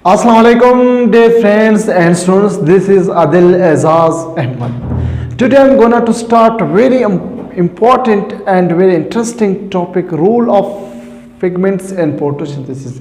Assalamu alaikum dear friends and students, this is Adil Azaz Ahmad. Today I am going to start a very important and very interesting topic, role of pigments and photosynthesis.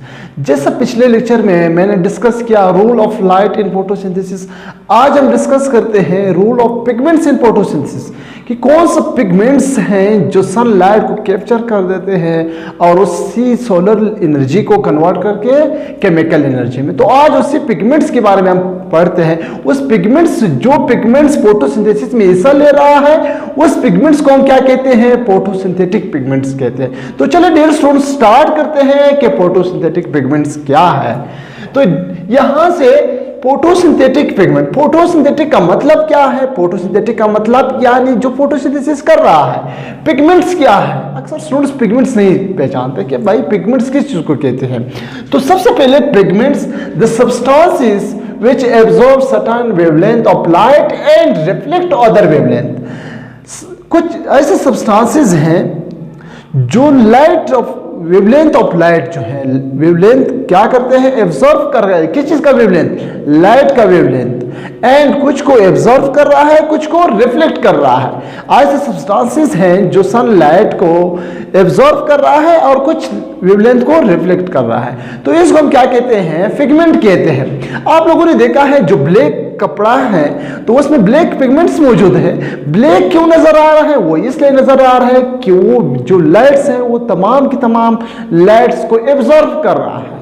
जैसा पिछले lecture में मैंने discuss किया role of light in photosynthesis, आज हम discuss करते हैं role of pigments in photosynthesis कि कौन सा पिगमेंट्स हैं जो सनलाइट को कैप्चर कर देते हैं और उसी सोलर एनर्जी को कन्वर्ट करके केमिकल एनर्जी में। तो आज उसी पिगमेंट्स के बारे में हम पढ़ते हैं। उस पिगमेंट्स जो पिगमेंट्स फोटोसिंथेसिस में हिस्सा ले रहा है उस पिगमेंट्स को हम क्या कहते हैं? फोटोसिंथेटिक पिगमेंट्स कहते हैं। तो चलिए डियर स्टूडेंट्स स्टार्ट करते हैं कि फोटोसिंथेटिक पिगमेंट्स क्या है। तो यहां से फोटोसिंथेटिक पिगमेंट, फोटोसिंथेटिक का मतलब क्या है? फोटोसिंथेटिक का मतलब यानी जो फोटोसिंथेसिस कर रहा है। पिगमेंट्स क्या है? अक्सर स्टूडेंट्स पिगमेंट्स नहीं पहचानते कि भाई पिगमेंट्स किस चीज को कहते हैं। तो सबसे पहले pigments the substances which absorb certain wavelength of light and reflect other wavelength। कुछ ऐसे सब्सटेंसेस हैं जो light of wavelength of light जो है, वेवलेंथ क्या करते हैं? एब्जॉर्व कर रहे हैं। किस चीज का वेवलेंथ? लाइट का वेवलेंथ। एंड कुछ को एब्जॉर्व कर रहा है, कुछ को रिफ्लेक्ट कर रहा है। ऐसे सब्सटेंसेस हैं जो सनलाइट को एब्जॉर्व कर रहा है और कुछ वेवलेंथ को रिफ्लेक्ट कर रहा है। तो इसको हम क्या कहते हैं? पिगमेंट कहते हैं। आप लोगों ने देखा है जो ब्लैक कपड़ा है तो उसमें ब्लैक पिगमेंट्स मौजूद है। ब्लैक क्यों नजर आ रहा है? वो इसलिए नजर आ रहा है कि वो जो लाइट्स हैं वो तमाम की तमाम लाइट्स को एब्जॉर्ब कर रहा है।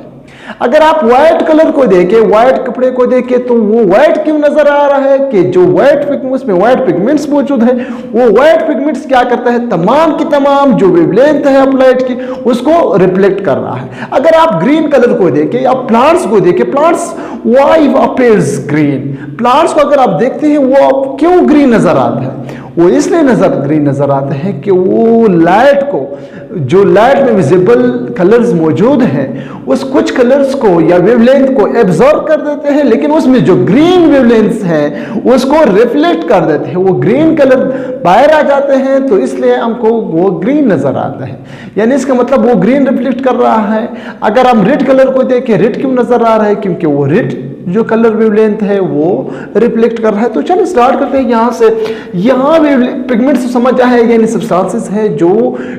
अगर आप व्हाइट कलर को देखें, व्हाइट कपड़े को देखें तो वो व्हाइट क्यों नजर आ रहा है? कि जो व्हाइट पिगमेंट्स में व्हाइट पिगमेंट्स मौजूद है वो व्हाइट पिगमेंट्स क्या करता है? तमाम की तमाम जो वेवलेंथ है अब लाइट की उसको रिफ्लेक्ट कर रहा है। अगर आप ग्रीन कलर को देखें या प्लांट्स को देखें, plants why appears green, plants को अगर आप देखते हैं वो क्यों ग्रीन नजर आता है? वो इसलिए ग्रीन नजर आते हैं कि वो लाइट को, जो लाइट में विजिबल कलर्स मौजूद हैं उस कुछ कलर्स को या वेवलेंथ को एब्जॉर्ब कर देते हैं, लेकिन उसमें जो ग्रीन वेवलेंथ है उसको रिफ्लेक्ट कर देते हैं। वो ग्रीन कलर बाहर आ जाते हैं तो इसलिए हमको वो ग्रीन नजर आता है। यानी इसका मतलब वो ग्रीन रिफ्लेक्ट कर रहा है। अगर हम रेड कलर को देखें, रेड क्यों नजर आ रहा है? क्योंकि वो रेड जो कलर वेवलेंथ है वो रिफ्लेक्ट कर रहा है। तो चलिए स्टार्ट करते हैं यहां से। यहां पिगमेंट्स समझ आए, यानी सब्सटेंसेस है जो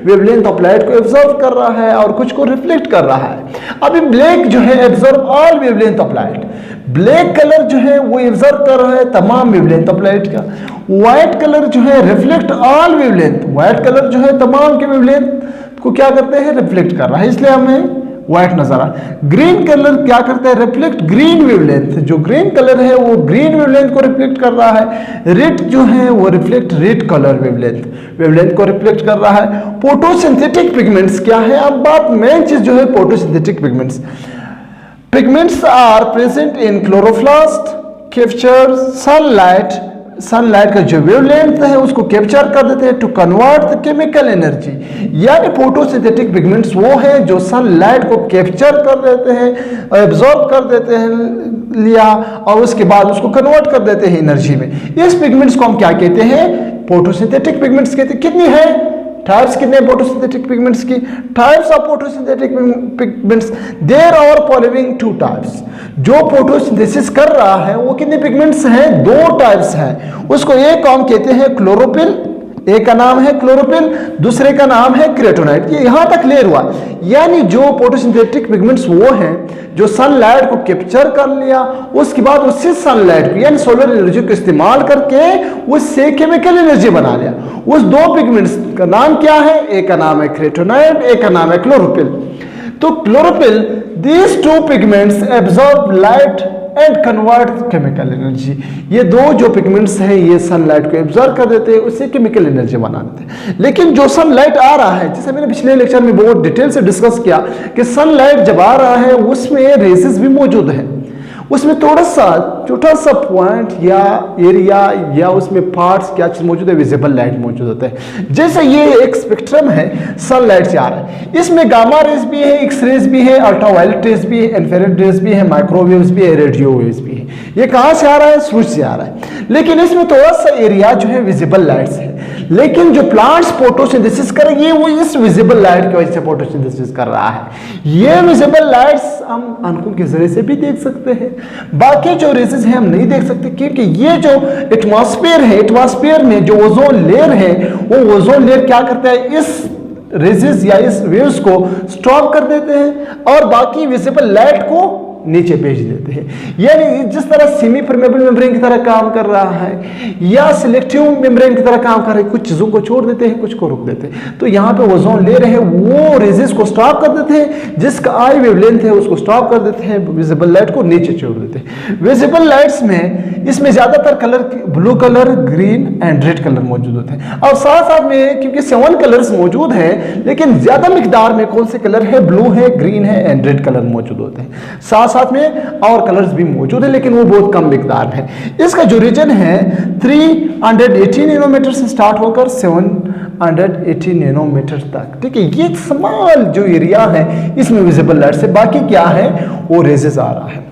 वेवलेंथ ऑफ लाइट को एब्जॉर्ब कर रहा है और कुछ को रिफ्लेक्ट कर रहा है। अभी ब्लैक जो है absorb all wavelength of light. Black colour जो है वो एब्जॉर्ब कर रहा है तमाम वेवलेंथ ऑफ लाइट का। व्हाइट कलर जो है reflect all wavelength, white colour जो है तमाम के वेवलेंथ को क्या करते हैं? रिफ्लेक्ट कर रहा है, इसलिए हमें व्हाइट नजर आ। ग्रीन कलर क्या करता है? Reflect green wavelength. जो ग्रीन कलर है वो ग्रीन वेवलेंथ को रिफ्लेक्ट कर रहा है। रेड जो है वो रिफ्लेक्ट रेड कलर वेवलेंथ को रिफ्लेक्ट कर रहा है। फोटोसिंथेटिक पिगमेंट्स क्या है? अब बात मेन चीज जो है photosynthetic pigments. Pigments are present in chloroplast, capture sunlight का जो वेवलेंथ है उसको कैप्चर कर देते हैं to convert the chemical energy. यानी फोटोसिंथेटिक पिगमेंट्स वो हैं जो सनलाइट को कैप्चर कर देते हैं, एब्जॉर्ब कर देते हैं लिया और उसके बाद उसको कन्वर्ट कर देते हैं एनर्जी में। इस पिगमेंट्स को हम क्या कहते हैं? फोटोसिंथेटिक पिगमेंट्स कहते हैं। कितनी है टाइप्स? कितने फोटोसिंथेटिक पिगमेंट्स की types of photosynthetic pigments? There are following two types. जो फोटोसिंथेसिस कर रहा है वो कितने पिगमेंट्स हैं? दो टाइप्स हैं। उसको एक हम कहते हैं क्लोरोफिल, एक का नाम है क्लोरोफिल, दूसरे का नाम है केराटिनॉइड। ये यहां तक क्लियर हुआ। यानी जो फोटोसिंथेटिक पिगमेंट्स वो हैं जो सनलाइट को कैप्चर कर लिया, उसके बाद उससे सनलाइट को यानी सोलर एनर्जी को इस्तेमाल करके उससे केमिकल एनर्जी बना लिया। उस दो पिगमेंट्स का नाम क्या है? एक का नाम है केराटिनॉइड, एक का नाम है क्लोरोफिल। तो chlorophyll, these two pigments absorb light and convert chemical energy. ये दो जो पिगमेंट्स हैं ये सनलाइट को एब्जॉर्ब कर देते हैं, उससे केमिकल एनर्जी बना देते हैं। लेकिन जो सनलाइट आ रहा है, जैसे मैंने पिछले लेक्चर में बहुत डिटेल से डिस्कस किया कि सनलाइट जब आ रहा है उसमें रेसेस भी मौजूद है। उसमें थोड़ा सा छोटा सा पॉइंट या एरिया या उसमें पार्ट्स क्या चीज मौजूद है? विजिबल लाइट मौजूद होता है। जैसे ये एक स्पेक्ट्रम है सनलाइट से आ रहा है, इसमें गामा रेज भी है, एक्स रेज भी है, अल्ट्रावायलेट रेज भी है, इंफ्रारेड रेज भी है, माइक्रोवेव्स भी है, रेडियो वेव्स भी है। ये कहां से आ रहा है? सूरज से आ रहा है। लेकिन इसमें थोड़ा सा एरिया जो है विजिबल लाइट से है। लेकिन जो प्लांट्स फोटोसिंथेसिस करेंगे वो इस विजिबल लाइट की वजह से फोटोसिंथेसिस कर रहा है। ये विजिबल लाइट्स हम आंखों के जरिए से भी देख सकते हैं, बाकी जो रेजेस हैं हम नहीं देख सकते, क्योंकि ये जो एटमॉस्फेयर है, एटमॉस्फेयर में जो ओजोन लेयर है वो ओजोन लेयर क्या करता है, इस रेजेस या इस वेव्स को स्टॉप कर देते हैं और बाकी विजिबल लाइट को नीचे भेज देते हैं। यानी जिस तरह सेमी परमेबल मेम्ब्रेन की तरह काम कर रहा है या सिलेक्टिव मेम्ब्रेन की तरह काम कर रहा है, कुछ चीजों को छोड़ देते हैं, कुछ को रोक देते हैं। तो यहाँ पे ओजोन लेयर है वो रेजेस को स्टॉप कर देते हैं, जिसका आई वेवलेंथ है उसको स्टॉप कर देते हैं, विजिबल लाइट को नीचे छोड़ देते हैं। विजिबल लाइट्स में इसमें ज्यादातर colour blue colour, green and red colour मौजूद होते हैं और साथ साथ में क्योंकि 7 कलर्स मौजूद हैं, लेकिन ज्यादा मिकदार में कौन से कलर है, ब्लू है, ग्रीन है एंड रेड कलर मौजूद होते हैं। साथ में और कलर्स भी मौजूद है लेकिन वो बहुत कम मिकदार में। इसका जो रीजन है 380 नैनोमीटर से स्टार्ट होकर 780 नैनोमीटर तक, ठीक है। ये स्मॉल जो एरिया है इसमें विजिबल लाइट से, बाकी क्या है वो रेजेस आ रहा है।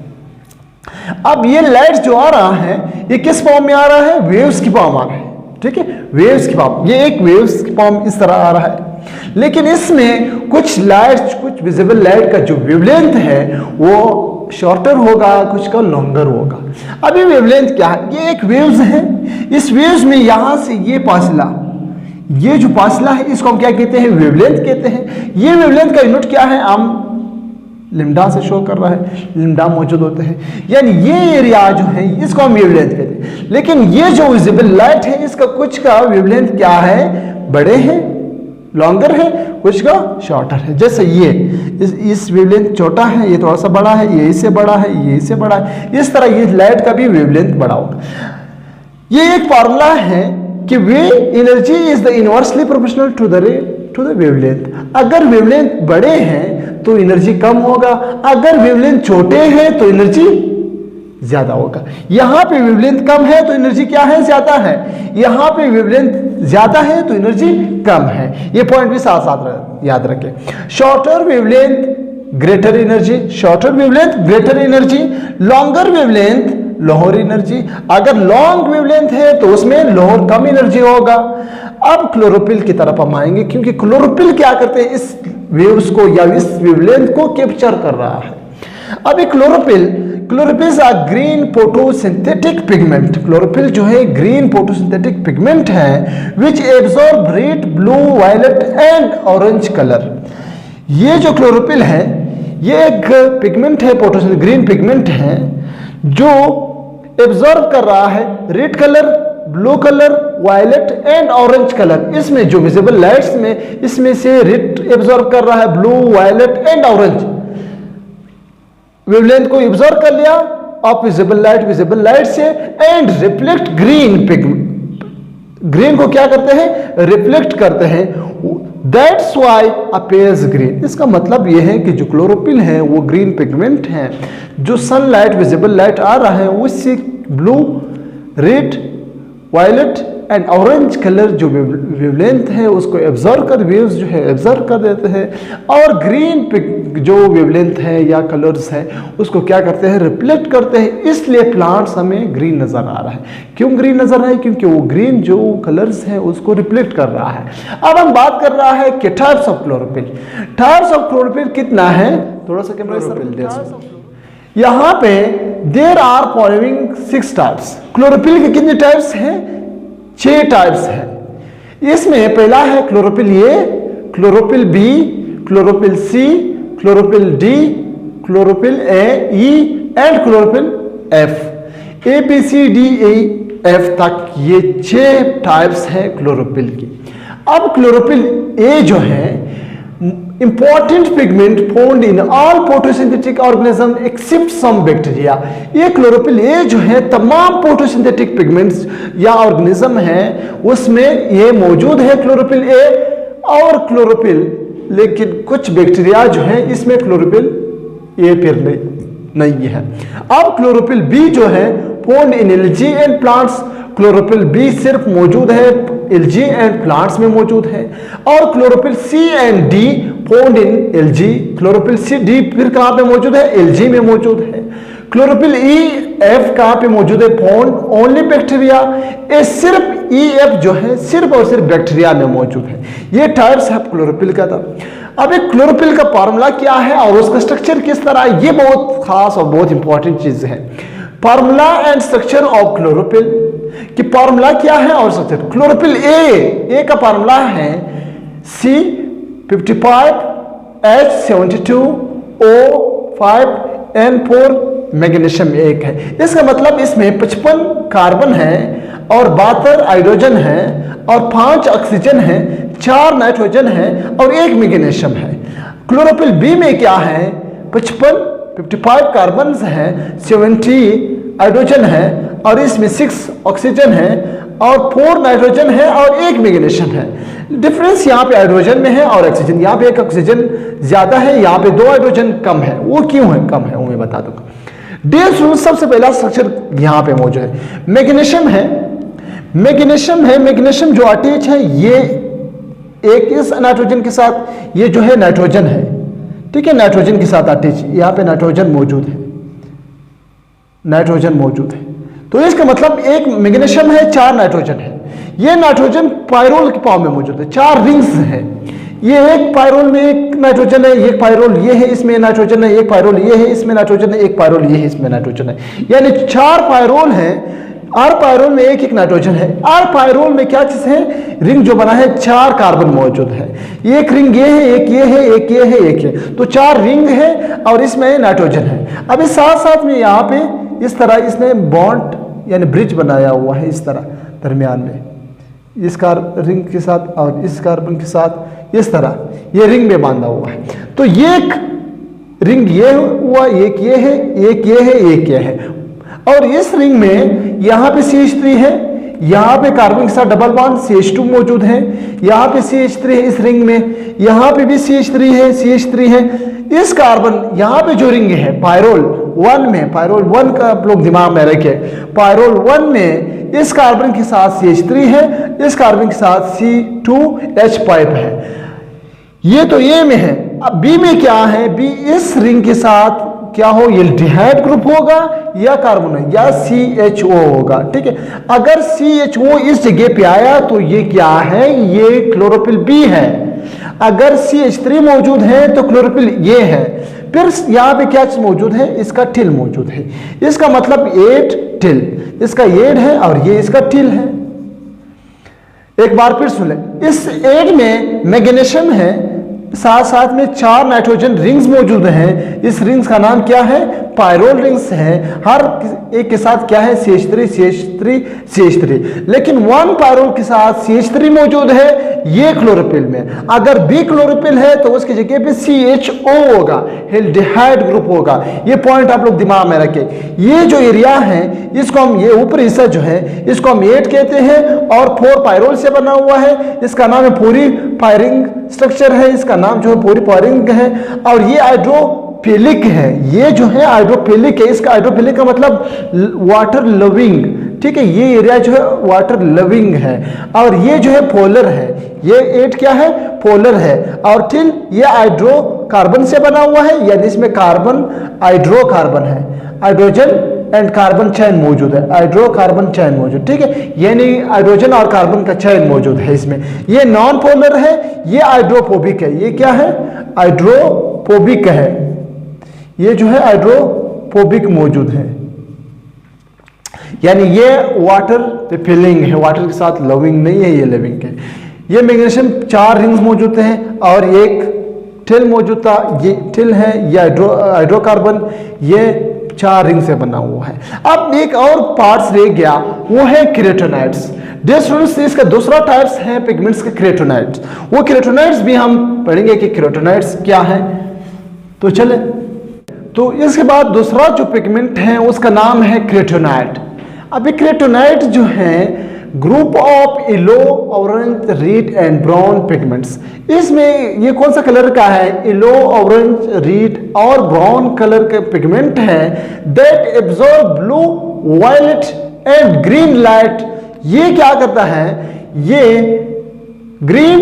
अब ये लाइट जो आ रहा है ये किस फॉर्म में आ रहा है, वेव्स की फॉर्म आ रहा है, ठीक है, वेव्स की फॉर्म। ये एक वेव्स की फॉर्म इस तरह आ रहा है, लेकिन इसमें कुछ लाइट, कुछ विजिबल लाइट का जो वेवलेंथ है वो शॉर्टर होगा, कुछ का लॉन्गर होगा। अभी वेवलेंथ क्या है, ये एक वेव्स है, इस वेव्स में यहां से ये फासला, ये जो फासला है इसको हम क्या कहते हैं, वेवलेंथ कहते हैं। ये वेवलेंथ का यूनिट क्या है, हम लिम्डा से शो कर रहा है, लिम्डा मौजूद होते हैं, यानी ये एरिया जो है इसको हम वेवलेंथ कहते हैं। लेकिन ये जो विजिबल लाइट है इसका कुछ का वेवलेंथ क्या है, बड़े हैं, लॉन्गर है, कुछ का शॉर्टर है। जैसे ये इस वेवलेंथ छोटा है, ये थोड़ा सा बड़ा है, ये इससे बड़ा है, ये इससे बड़ा है, इस तरह ये लाइट का भी वेवलेंथ बड़ा होगा। ये एक फार्मूला है कि wave energy is the inversely proportional to the wavelength. अगर वेवलेंथ बड़े हैं तो एनर्जी कम होगा, अगर वेवलेंथ छोटे हैं तो एनर्जी ज्यादा होगा। यहां पे वेवलेंथ कम है तो एनर्जी क्या है, ज्यादा है। यहां पे वेवलेंथ ज्यादा है तो एनर्जी कम है। ये पॉइंट भी साथ साथ याद रखें। Shorter wavelength greater energy, shorter wavelength greater energy, longer wavelength lower energy. अगर लॉन्ग वेवलेंथ है तो उसमें लोअर कम एनर्जी होगा। अब क्लोरोफिल की तरफ हम आएंगे, क्योंकि क्लोरोफिल क्या करते हैं, इस वेव्स को या इस वेवलेंथ को कैप्चर कर रहा है। अभी chlorophyll are green photosynthetic pigment. Chlorophyll जो है ग्रीन फोटोसिंथेटिक पिगमेंट है which absorb red, blue, violet and orange colour. ये जो क्लोरोफिल है ये एक पिगमेंट है, फोटोसिंथेटिक ग्रीन पिगमेंट है जो एब्जॉर्ब कर रहा है red colour, blue colour, violet and orange colour. इसमें जो विजिबल लाइट्स में इसमें से रेड एब्जॉर्ब कर रहा है, blue, violet and orange wavelength को एब्जॉर्ब कर लिया ऑफ विजिबल लाइट से एंड रिफ्लेक्ट ग्रीन को क्या करते हैं, रिफ्लेक्ट करते हैं। That's why appears green. इसका मतलब यह है कि जो क्लोरोफिल है वो ग्रीन पिगमेंट है, जो सनलाइट विजिबल लाइट आ रहा है उससे blue, red, violet and orange colour जो वेवलेंथ है उसको एब्जॉर्ब कर, वेव्स जो है एब्जॉर्ब कर देते हैं, और ग्रीन जो वेवलेंथ है या कलर्स है उसको क्या करते हैं, रिफ्लेक्ट करते हैं। इसलिए प्लांट्स हमें ग्रीन नजर आ रहा है। क्यों ग्रीन नजर आ रहा है, क्योंकि वो ग्रीन जो कलर्स है उसको रिफ्लेक्ट कर रहा है। अब हम बात कर रहा है कि types of chlorophyll. Types of chlorophyll कितना है, थोड़ा सा कैमरा यहाँ पे there are following 6 types. Chlorophyll के कितने टाइप्स हैं, 6 टाइप्स हैं। इसमें पहला है chlorophyll A, chlorophyll B, chlorophyll C, chlorophyll D, chlorophyll A, E and chlorophyll F. A B C D A F तक ये 6 टाइप्स हैं क्लोरोफिल की। अब क्लोरोफिल ए जो है important pigment found in all photosynthetic organism except some bacteria. ये chlorophyll A जो है तमाम फोटोसिंथेटिक पिगमेंट्स या ऑर्गेनिज्म है उसमें ये मौजूद है क्लोरोफिल ए और क्लोरोफिल, लेकिन कुछ बैक्टीरिया जो है इसमें क्लोरोफिल ए फिर नहीं है। अब क्लोरोफिल बी जो है found in algae and plants. Chlorophyll B सिर्फ मौजूद है एल्गी एंड प्लांट्स में मौजूद है। और chlorophyll C and D found in algae. Chlorophyll C D फिर कहां पे मौजूद है, एल्गी में मौजूद है। क्लोरोफिल ई एफ कहाँ पे मौजूद है? Found only bacteria. ये सिर्फ ई एफ जो है सिर्फ और सिर्फ बैक्टीरिया में मौजूद है। ये टाइप्स है क्लोरोफिल का था। अब एक क्लोरोफिल का फार्मूला क्या है और उसका स्ट्रक्चर किस तरह है, ये बहुत खास और बहुत इंपॉर्टेंट चीज है। Formula and structure of chlorophyll कि फार्मूला क्या है और स्ट्रक्चर। क्लोरोफिल ए का फार्मूला है C55H72O5N4 मैग्नीशियम 1 है। इसका मतलब इसमें 55 कार्बन है और 72 हाइड्रोजन है और 5 ऑक्सीजन है, 4 नाइट्रोजन है और 1 मैग्नीशियम है। क्लोरोफिल बी में क्या है? 55 कार्बन है, 70 हाइड्रोजन है और इसमें 6 ऑक्सीजन है और 4 नाइट्रोजन है और 1 मैग्नीशियम है। डिफरेंस यहाँ पे हाइड्रोजन में है और ऑक्सीजन, यहाँ पे 1 ऑक्सीजन ज्यादा है, यहाँ पे 2 हाइड्रोजन कम है। वो क्यों है कम है वो मैं बता दूंगा। डी सबसे पहला स्ट्रक्चर यहाँ पे मौजूद है। मैग्नीशियम है, मैग्नीशियम जो अटैच है ये एक इस नाइट्रोजन के साथ, ये जो है नाइट्रोजन है, ठीक है, नाइट्रोजन के साथ अटैच, यहाँ पे नाइट्रोजन मौजूद है, नाइट्रोजन मौजूद है। तो इसका मतलब एक मैग्नीशियम है, 4 नाइट्रोजन है। ये नाइट्रोजन पायरोल के फॉर्म में मौजूद है, 4 रिंग्स है। ये एक पायरोल में एक नाइट्रोजन है, एक पायरोल ये है, इसमें नाइट्रोजन है, एक पायरोल ये है, इसमें नाइट्रोजन है, एक पायरोल ये है, इसमें नाइट्रोजन है। यानी 4 पायरोल है। आर पायरोल में एक नाइट्रोजन है। आर पायरोल में क्या चीज है? रिंग जो बना है 4 कार्बन मौजूद है। एक रिंग ये है, एक ये है, एक ये है, एक है, तो 4 रिंग है और इसमें नाइट्रोजन है। अब इस साथ साथ में यहाँ पे इस तरह इसने बॉन्ड यानी ब्रिज बनाया हुआ है, इस तरह दरमियान में इस रिंग के साथ और इस कार्बन के साथ इस तरह ये रिंग में बांधा हुआ है। तो ये एक रिंग ये हुआ, एक ये है, एक ये है, एक ये है। और इस रिंग में यहाँ पे CH3 है, यहाँ पे कार्बन के साथ डबल बॉन्ड CH2 मौजूद है, यहाँ पे CH3 है इस रिंग में, यहाँ पे भी CH3 है। इस कार्बन यहाँ पे जो रिंग है पायरोल 1 में, पायरोल 1 का आप लोग दिमाग में रखें, पायरोल 1 में इस कार्बन के साथ CH3 है, इस कार्बन के साथ C2H5 है। ये तो ए में है। अब बी में क्या है? बी इस रिंग के साथ क्या हो? एल्डिहाइड ग्रुप होगा या कार्बन है या CHO होगा, ठीक है। अगर CHO इस जगह पे आया तो ये क्या है? ये क्लोरोफिल बी है। अगर CH3 मौजूद है तो क्लोरोफिल ये है। फिर यहाँ पे क्या मौजूद है? इसका टिल मौजूद है। इसका मतलब 8 टिल, इसका 8 है और ये इसका टिल है। एक बार फिर सुन ले, इस 8 में मैग्नीशियम है, साथ साथ में 4 नाइट्रोजन रिंग्स मौजूद हैं। इस रिंग्स का नाम क्या है? पायरोल रिंग्स है। हर एक के साथ क्या है? CH3। लेकिन 1 पायरोल के साथ CH3 मौजूद है, ये क्लोरोफिल में। अगर बी क्लोरोफिल है तो उसकी जगह पे CHO होगा, एल्डिहाइड ग्रुप होगा। ये पॉइंट आप लोग दिमाग में रखें। ये जो एरिया है इसको हम, ये ऊपरी हिस्सा जो है इसको हम 8 कहते हैं और 4 पायरोल से बना हुआ है। इसका नाम है पूरी फायरिंग स्ट्रक्चर है, इसका नाम जो है पूरी फायरिंग है। और ये हाइड्रोफिलिक है, ये जो है हाइड्रोफिलिक है। इसका हाइड्रोफिलिक का मतलब वाटर लविंग, ठीक है। ये एरिया जो है वाटर लविंग है। और ये जो है पोलर है, ये 8 क्या है? पोलर है। और टिल ये हाइड्रोकार्बन से बना हुआ है, यानी इसमें कार्बन हाइड्रोकार्बन है, हाइड्रोजन एंड कार्बन चैन मौजूद है, हाइड्रोकार्बन चैन मौजूद, ठीक है। यानी हाइड्रोजन और कार्बन का चैन मौजूद है इसमें। ये नॉन पोलर है, ये हाइड्रोफोबिक है। ये क्या है? हाइड्रोफोबिक है। ये जो है हाइड्रोफोबिक मौजूद है, यानी ये वाटर पे फिलिंग है, वाटर के साथ लविंग नहीं है, ये लिविंग है। ये मैग्नीशियम 4 रिंग्स मौजूद हैं और एक टिल मौजूद था, ये टिल है। ये हाइड्रोकार्बन, ये 4 रिंग से बना हुआ है। अब एक और पार्ट्स रह गया, वो है केराटिनॉइड्स। स्टूडेंट्स, इसका दूसरा टाइप्स है पिगमेंट्स के केराटिनॉइड्स। वो केराटिनॉइड्स भी हम पढ़ेंगे कि केराटिनॉइड्स क्या है। तो चले, तो इसके बाद दूसरा जो पिगमेंट है उसका नाम है केराटिनॉइड। अभी केराटिनॉइड जो है group of yellow, orange, red and brown pigments. इसमें ये कौन सा कलर का है? येलो, ऑरेंज, रेड और ब्राउन कलर के पिगमेंट है that absorb blue, violet and green light. ये क्या करता है? ये ग्रीन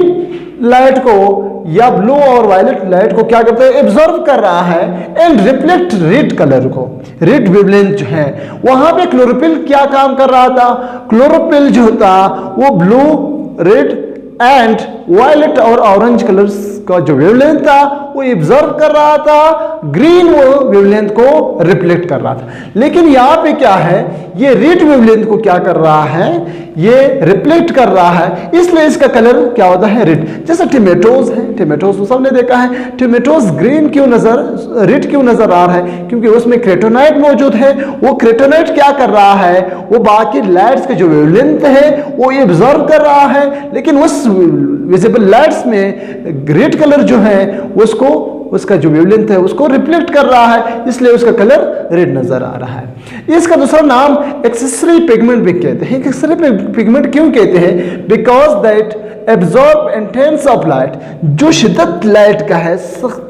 लाइट को या ब्लू और वायलेट लाइट को क्या करता है, एब्जॉर्ब कर रहा है एंड रिफ्लेक्ट रेड कलर को, रेड वेवलेंथ जो है। वहां पे क्लोरोफिल क्या काम कर रहा था, क्लोरोफिल जो था वो ब्लू, रेड एंड वायलेट और ऑरेंज कलर्स का जो वेवलेंथ था वो एब्जॉर्ब कर रहा था, ग्रीन वो वेवलेंथ को रिफ्लेक्ट कर रहा था। लेकिन यहां पे क्या है, ये रेड वेवलेंथ को क्या कर रहा है, ये रिफ्लेक्ट कर रहा है, इसलिए इसका कलर क्या होता है, रेड। जैसे टोमेटोज है, टोमेटोज तो सबने देखा है, टोमेटोज ग्रीन क्यों रेड क्यों नजर आ रहा है, क्योंकि उसमें क्रेटोनाइट मौजूद है। वो क्रेटोनाइट क्या कर रहा है, वो बाकी लाइट्स के जो वेवलेंथ है वो एब्जॉर्ब कर रहा है, लेकिन उस विजिबल लाइट्स में रेड कलर जो है उसको, उसका जो वेवलेंथ है उसको रिफ्लेक्ट कर रहा है, इसलिए उसका कलर रेड नजर आ रहा है। इसका दूसरा नाम एक्सेसरी पिगमेंट भी कहते हैं। एक्सेसरी पिगमेंट क्यों कहते हैं, because that absorb intense of light, जो शिद्दत लाइट का है,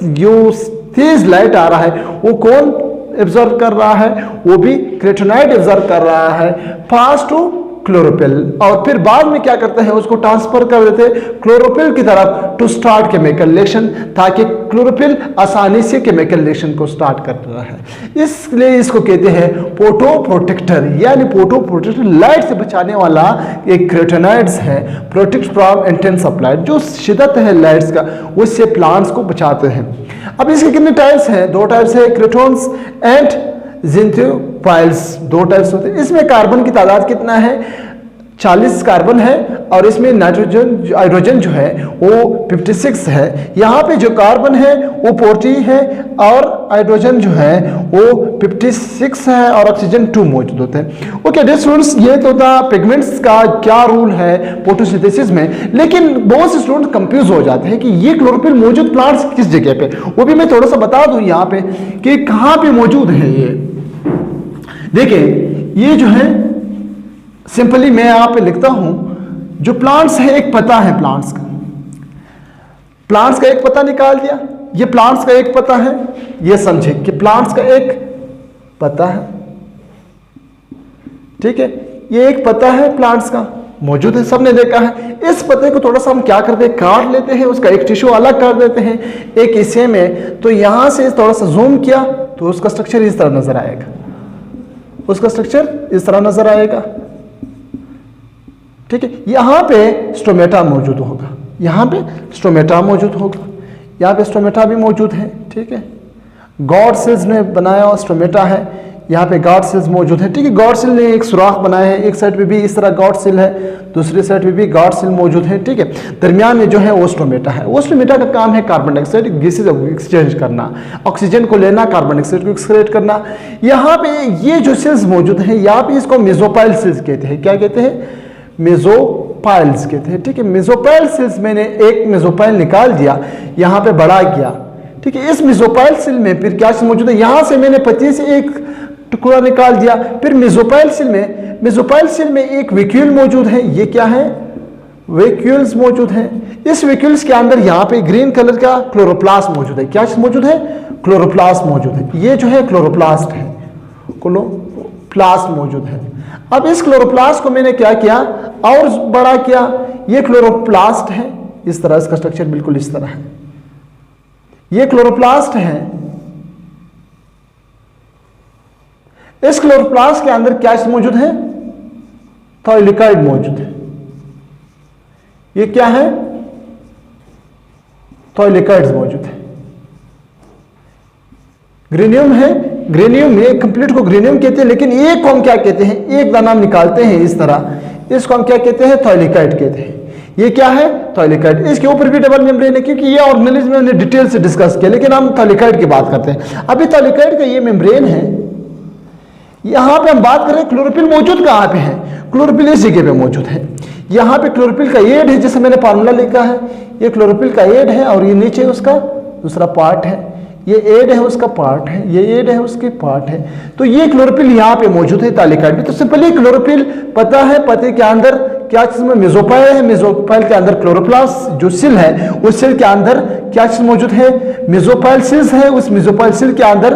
जो तेज लाइट आ रहा है वो कौन एब्जॉर्ब कर रहा है, वो भी क्रेटोनाइट एब्जॉर्ब कर रहा है, पास टू क्लोरोफिल, और फिर बाद में क्या करते हैं, उसको ट्रांसफर कर देते हैं क्लोरोफिल की तरफ टू स्टार्ट केमिकल रिएक्शन, ताकि क्लोरोफिल आसानी से केमिकल रिएक्शन को स्टार्ट कर रहा है। इसलिए इसको कहते हैं फोटो प्रोटेक्टर, यानी फोटो प्रोटेक्टर लाइट से बचाने वाला एक क्रेटोनाइड्स है, protect from intense of light, जो शिद्दत है लाइट्स का उससे प्लांट्स को बचाते हैं। अब इसके कितने टाइप्स हैं, दो टाइप्स है, क्रेटोन्स एंड जिंथ्रोफाइल्स, दो टाइप्स होते हैं। इसमें कार्बन की तादाद कितना है, 40 कार्बन है, और इसमें नाइट्रोजन हाइड्रोजन जो है वो 56 है। यहाँ पे जो कार्बन है वो 40 है और हाइड्रोजन जो है वो 56 है और ऑक्सीजन 2 मौजूद होते हैं। ओके डियर स्टूडेंट्स, ये तो था पिगमेंट्स का क्या रोल है फोटोसिंथेसिस में। लेकिन बहुत से स्टूडेंट कंफ्यूज हो जाते हैं कि ये क्लोरोफिल मौजूद प्लांट्स किस जगह पे, वो भी मैं थोड़ा सा बता दूं यहाँ पे कि कहाँ पे मौजूद है। ये देखिए, ये जो है सिंपली मैं यहाँ पे लिखता हूं, जो प्लांट्स है एक पता है प्लांट्स का एक पता निकाल दिया, ये प्लांट्स का एक पता है, ये समझे कि प्लांट्स का एक पता है, ठीक है, ये एक पता है प्लांट्स का मौजूद है, सबने देखा है। इस पते को थोड़ा सा हम क्या करते हैं, काट लेते हैं, उसका एक टिश्यू अलग कर देते हैं एक हिस्से में, तो यहां से थोड़ा सा जूम किया तो उसका स्ट्रक्चर इस तरह नजर आएगा, उसका स्ट्रक्चर इस तरह नजर आएगा, ठीक है। यहां पे स्टोमेटा मौजूद होगा, यहां पे स्टोमेटा मौजूद होगा, यहां पे स्टोमेटा भी मौजूद है, ठीक है। गॉड सेल्स ने बनाया हुआ स्टोमेटा है, यहाँ पे गॉड सेल्स मौजूद है, ठीक है। गॉड सेल ने एक सुराख बनाया है, एक साइड पे भी इस तरह गॉड सेल है, दूसरी साइड पे भी गॉड सेल मौजूद है, ठीक है। दरमियान में जो है वो स्टोमेटा है, वो स्टोमेटा का काम है कार्बन डाइऑक्साइड गैसेज एक्सचेंज करना, ऑक्सीजन को लेना, कार्बन डाइऑक्साइड को एक्सक्रेट करना। यहाँ पे ये जो सेल्स मौजूद हैं, यहाँ पे इसको मेसोपाइल सेल्स कहते हैं। क्या कहते हैं, मेसोपाइल्स कहते हैं, ठीक है। मेसोपाइल सेल्स मैंने एक मेसोपाइल निकाल दिया, यहाँ पे बड़ा किया, ठीक है। इस मेसोपाइल सेल में फिर क्या मौजूद है, यहाँ से मैंने पत्ती से एक टुकड़ा निकाल दिया, फिर मेसोपाइल सेल में एक वैक्यूल मौजूद है, ये क्या है, वैक्यूल्स मौजूद है। इस वैक्यूल्स के अंदर यहाँ पे ग्रीन कलर का क्लोरोप्लास्ट मौजूद है। क्या मौजूद है, क्लोरोप्लास्ट मौजूद है, ये जो है क्लोरोप्लास्ट है, क्लोरोप्लास्ट मौजूद है। अब इस क्लोरोप्लास्ट को मैंने क्या किया और बड़ा किया, ये क्लोरोप्लास्ट है, इस तरह इसका स्ट्रक्चर बिल्कुल इस तरह है, ये क्लोरोप्लास्ट है। इस क्लोरोप्लास्ट के अंदर क्या मौजूद है, थाइलिकाइड मौजूद है, ये क्या है, थाइलिकाइड्स मौजूद है। ग्रेनियम है, ग्रेनियम में कंप्लीट को ग्रेनियम कहते हैं, लेकिन एक को हम क्या कहते हैं, एक का नाम निकालते हैं इस तरह, इसको हम क्या कहते हैं, थाइलिकाइड कहते हैं। ये क्या है, थाइलिकाइड। इसके ऊपर भी डबल मेम्ब्रेन है, क्योंकि ये ऑर्गेनेलिज्म में हमने डिटेल से डिस्कस किया, लेकिन हम थाइलिकाइड की बात करते हैं। अभी थाइलिकाइड का ये मेम्ब्रेन है, यहां पे हम बात करें क्लोरोफिल मौजूद कहां पे है, क्लोरोफिल इस जगह पे मौजूद है। यहां पे क्लोरोफिल का एड है, जैसे मैंने फार्मूला लिखा है, ये क्लोरोफिल का एड है और ये नीचे उसका दूसरा पार्ट है, ये एड है उसका पार्ट है, ये एड है उसके पार्ट है। तो ये क्लोरोफिल यहाँ पे मौजूद है थाइलिकाइड में। तो सिंपली क्लोरोफिल पता है, पते के अंदर क्या चीज में मेसोपाइल है, मेसोपाइल के अंदर क्लोरोप्लास्ट जो सेल है, उस सेल के अंदर क्या चीज मौजूद है, मेसोपाइल सेल्स है, उस मेसोपाइल सेल के अंदर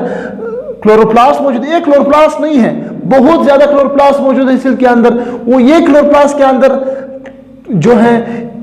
क्लोरोप्लास्ट मौजूद है। एक क्लोरोप्लास्ट नहीं है, बहुत ज्यादा क्लोरोप्लास्ट मौजूद है सेल के अंदर। वो ये क्लोरोप्लास्ट के अंदर जो है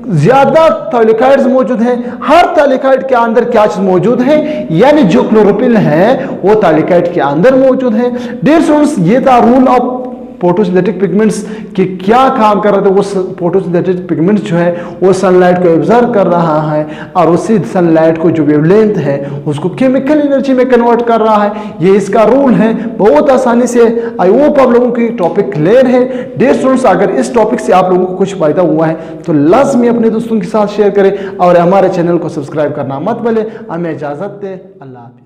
ज्यादा थैलेकॉइड्स मौजूद हैं। हर थैलेकॉइड के अंदर क्या चीज मौजूद है, यानी जो क्लोरोफिल है वो थैलेकॉइड के अंदर मौजूद है। डियर स्टूडेंट्स, ये था रूल ऑफ फोटोसिंथेटिक पिगमेंट्स कि क्या काम कर रहे थे। वो फोटोसिंथेटिक पिगमेंट्स जो है वो सनलाइट को ऑब्जर्व कर रहा है और उसी सनलाइट को जो वेवलेंथ है उसको केमिकल एनर्जी में कन्वर्ट कर रहा है। ये इसका रूल है, बहुत आसानी से। आई होप आप लोगों की टॉपिक क्लियर है। डियर स्टूडेंट्स, अगर इस टॉपिक से आप लोगों को कुछ फायदा हुआ है तो लाजमी अपने दोस्तों के साथ शेयर करें और हमारे चैनल को सब्सक्राइब करना मत भूलें। हमें इजाजत दें। अल्लाह हाफिज़।